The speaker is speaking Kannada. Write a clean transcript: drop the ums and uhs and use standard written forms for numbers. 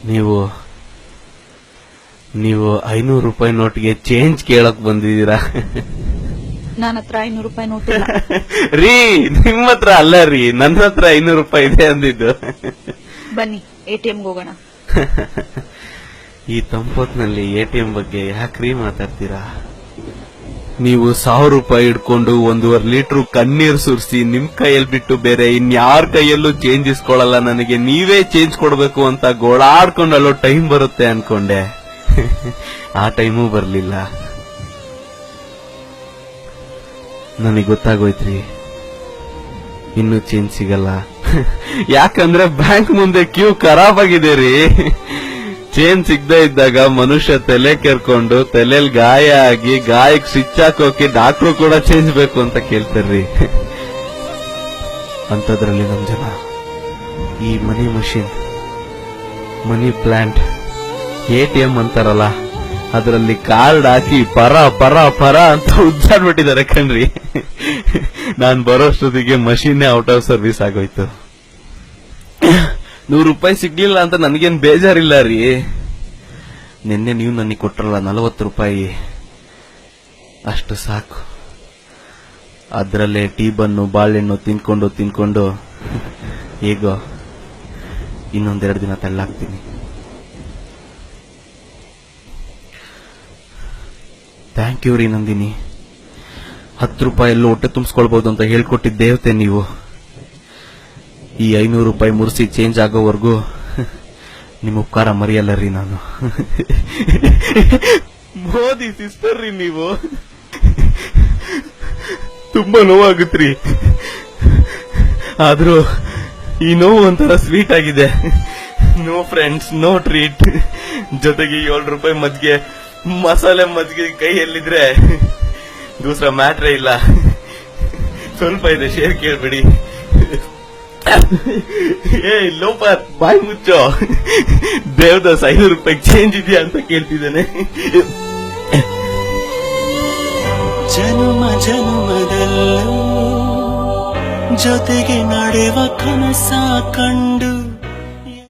ನೀವು ನೀವು 500 ರೂಪಾಯಿ ನೋಟ್ಗೆ ಚೇಂಜ್ ಕೇಳಕ್ ಬಂದಿದ್ದೀರಾ? ನನ್ನ ಹತ್ರ 500 ರೂಪಾಯಿ ನೋಟ್ ಇಲ್ಲ ರೀ. ನಿಮ್ಮ ಹತ್ರ ಅಲ್ಲ ರೀ, ನನ್ನ ಹತ್ರ 500 ರೂಪಾಯಿ ಇದೆ ಅಂದಿದ್ದು. ಬನ್ನಿ ATM ಹೋಗೋಣ. ಈ ತಂಪೊತ್ನಲ್ಲಿ ATM ಬಗ್ಗೆ ಯಾಕ್ರಿ ಮಾತಾಡ್ತೀರಾ? ನೀವು 1000 ರೂಪಾಯಿ ಇಟ್ಕೊಂಡು 1.5 ಲೀಟರ್ ಕಣ್ಣೀರ್ ಸುರಿಸಿ ನಿಮ್ ಕೈಯಲ್ಲಿ ಬಿಟ್ಟು ಬೇರೆ ಇನ್ಯಾರ ಕೈಯಲ್ಲೂ ಚೇಂಜ್ ಇಸ್ಕೊಳ್ಳಲ್ಲ, ನನಗೆ ನೀವೇ ಚೇಂಜ್ ಕೊಡ್ಬೇಕು ಅಂತ ಗೋಳಾಡ್ಕೊಂಡು ಅಲ್ಲೋ ಟೈಮ್ ಬರುತ್ತೆ ಅನ್ಕೊಂಡೆ. ಆ ಟೈಮೂ ಬರ್ಲಿಲ್ಲ. ನನಗೆ ಗೊತ್ತಾಗೋಯ್ತ್ರಿ, ಇನ್ನೂ ಚೇಂಜ್ ಸಿಗಲ್ಲ. ಯಾಕಂದ್ರೆ ಬ್ಯಾಂಕ್ ಮುಂದೆ ಕ್ಯೂ ಖರಾಬ್ ಆಗಿದೆ ರೀ. ಚೇಂಜ್ ಸಿಗದೆ ಇದ್ದಾಗ ಮನುಷ್ಯ ತಲೆ ಕೆರ್ಕೊಂಡು ತಲೆಯಲ್ಲಿ ಗಾಯ ಆಗಿ ಗಾಯಕ್ಕೆ ಸ್ವಿಚ್ ಹಾಕೋಕೆ ಡಾಕ್ಟ್ರು ಕೂಡ ಚೇಂಜ್ ಬೇಕು ಅಂತ ಕೇಳ್ತಾರ್ರಿ. ಅಂತದ್ರಲ್ಲಿ ನಮ್ ಜನ ಈ ಮನಿ ಮಷಿನ್, ಮನಿ ಪ್ಲಾಂಟ್, ATM ಅಂತಾರಲ್ಲ, ಅದರಲ್ಲಿ ಕಾರ್ಡ್ ಹಾಕಿ ಪರ ಪರ ಪರ ಅಂತ ಉಜ್ಜಾಡ್ಬಿಟ್ಟಿದ್ದಾರೆ ಕಣ್ರಿ. ನಾನ್ ಬರೋಷ್ಟೊತ್ತಿಗೆ ಮಷೀನ್ ಔಟ್ ಆಫ್ ಸರ್ವಿಸ್ ಆಗೋಯ್ತು. 100 ರೂಪಾಯಿ ಸಿಗ್ಲಿಲ್ಲ ಅಂತ ನನ್ಗೇನ್ ಬೇಜಾರಿಲ್ಲ ರೀ. ನಿನ್ನೆ ನೀವು ನನಗೆ ಕೊಟ್ರಲ್ಲ 40 ರೂಪಾಯಿ, ಅಷ್ಟು ಸಾಕು. ಅದರಲ್ಲೇ ಟೀ ಬನ್ನು ಬಾಳೆಹಣ್ಣು ತಿನ್ಕೊಂಡು ಹೇಗೋ ಇನ್ನೊಂದೆರಡು ದಿನ ತಳ್ಳಾಕ್ತೀನಿ. ಥ್ಯಾಂಕ್ ಯು ರೀ ನಂದಿನಿ. 10 ರೂಪಾಯಲ್ಲೂ ಹೊಟ್ಟೆ ತುಂಬಿಸ್ಕೊಳ್ಬಹುದು ಅಂತ ಹೇಳ್ಕೊಟ್ಟಿದ್ದ ದೇವತೆ ನೀವು. ಈ 500 ರೂಪಾಯಿ ಮುರ್ಸಿ ಚೇಂಜ್ ಆಗೋವರೆಗೂ ನಿಮ್ಮ ಉಪಕಾರ ಮರೆಯಲ್ಲ ರೀ ನಾನು. ಮೋದಿ ಸಿಸ್ಟರ್ ರೀ ನೀವು. ತುಂಬಾ ನೋವಾಗುತ್ತ್ರಿ, ಆದ್ರೂ ಈ ನೋವು ಒಂಥರ ಸ್ವೀಟ್ ಆಗಿದೆ. No friends, no treat. ಜೊತೆಗೆ 7 ರೂಪಾಯಿ ಮಜ್ಜಿಗೆ, ಮಸಾಲೆ ಮಜ್ಜಿಗೆ ಕೈಯಲ್ಲಿದ್ರೆ ದೂಸರ ಮ್ಯಾಟ್ರೇ ಇಲ್ಲ. ಸ್ವಲ್ಪ ಇದೆ, ಶೇರ್ ಕೇಳ್ಬೇಡಿ. ಏ ಲೋಪರ್, ಬಾಯ್ ಮುಚ್ಚೋ. ದೇವದಾಸ್ 500 ರೂಪಾಯಿ ಚೇಂಜ್ ಇದೆಯಾ ಅಂತ ಕೇಳ್ತಿದ್ದೇನೆ. ಜನುಮ ಜನುಮದಲ್ಲೂ ಜೊತೆಗೆ ನಡೆವ ಕನಸ ಕಂಡು